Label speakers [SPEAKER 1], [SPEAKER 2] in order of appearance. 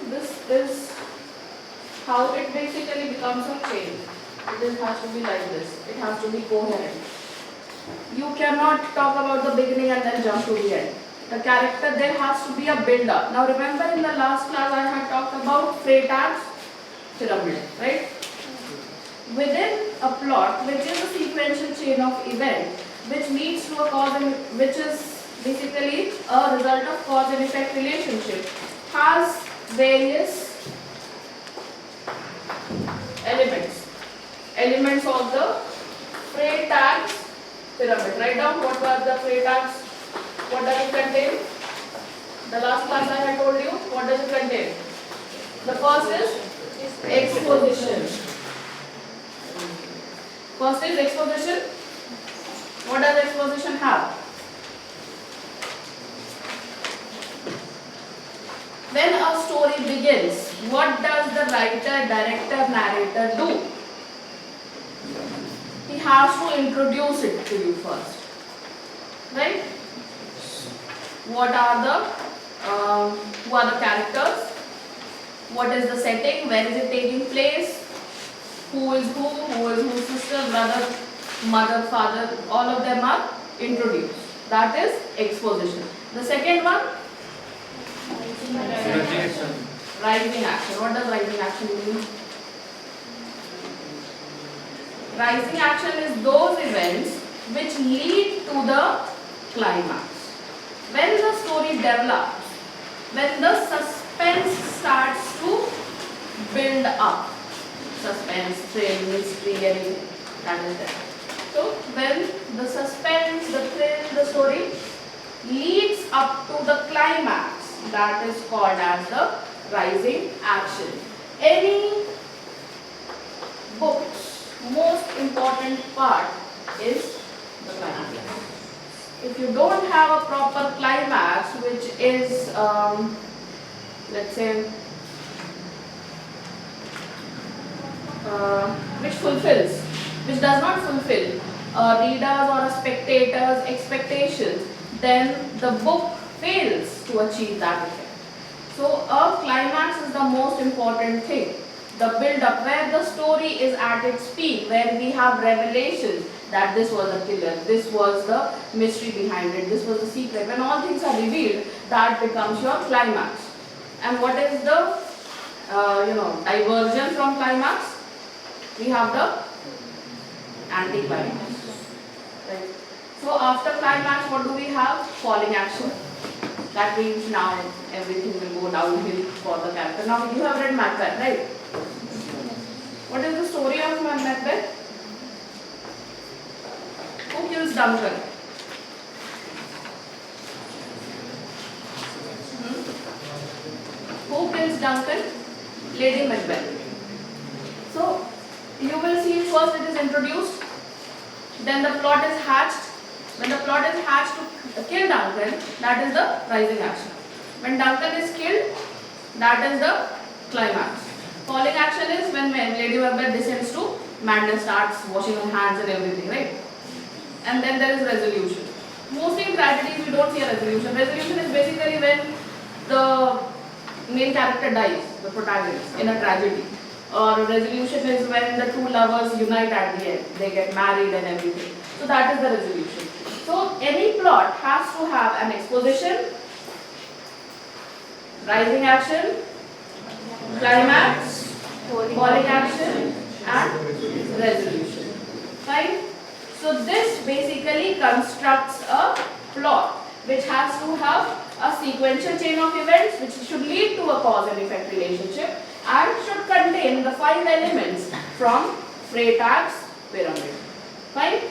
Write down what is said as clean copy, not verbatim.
[SPEAKER 1] this is how it basically becomes a chain. It has to be like this. It has to be coherent. You cannot talk about the beginning and then jump to the end. The character, there has to be a build-up. Now remember in the last class I had talked about Freytag's pyramid, right? Within a plot, which is a sequential chain of events, which leads to a cause and which is basically a result of cause and effect relationship, has various elements of the Freytag's pyramid. Write down what were the Freytag's. What does it contain? The last class I had told you. What does it contain? The first is exposition. First is exposition. What does exposition have? When a story begins, what does the writer, director, narrator do? He has to introduce it to you first, right? What are the who are the characters? What is the setting? Where is it taking place? Who is whose sister, brother, mother, father? All of them are introduced. That is exposition. The second one, rising action. What does rising action mean? Rising action is those events which lead to the climax. When the story develops, when the suspense starts to build up, suspense, thrill, mystery, anything, that is there. So when the suspense, the thrill, the story leads up to the climax, that is called as the rising action. Any book's most important part is the climax. If you don't have a proper climax, which is, let's say, which does not fulfill a reader's or a spectator's expectations, then the book fails to achieve that effect. So a climax is the most important thing. The build-up, where the story is at its peak, where we have revelations that this was the killer, this was the mystery behind it, this was the secret. When all things are revealed, that becomes your climax. And what is the diversion from climax? We have the anticlimax. Right. So after climax, what do we have? Falling action. That means now everything will go downhill for the character. Now you have read Macbeth, right? What is the story of Macbeth? Who kills Duncan? Who kills Duncan? Lady Macbeth. So you will see first it is introduced, then the plot is hatched. When the plot is hatched to kill Duncan, that is the rising action. When Duncan is killed, that is the climax. Falling action is when Lady Macbeth descends to madness, starts washing her hands and everything, right? And then there is resolution. Mostly in tragedies we don't see a resolution. Resolution is basically when the main character dies, the protagonist, in a tragedy. Or resolution is when the two lovers unite at the end. They get married and everything. So that is the resolution. So any plot has to have an exposition, rising action, climax, falling action and resolution. Fine? So this basically constructs a plot which has to have a sequential chain of events which should lead to a cause and effect relationship and should contain the 5 elements from Freytag's pyramid. Fine?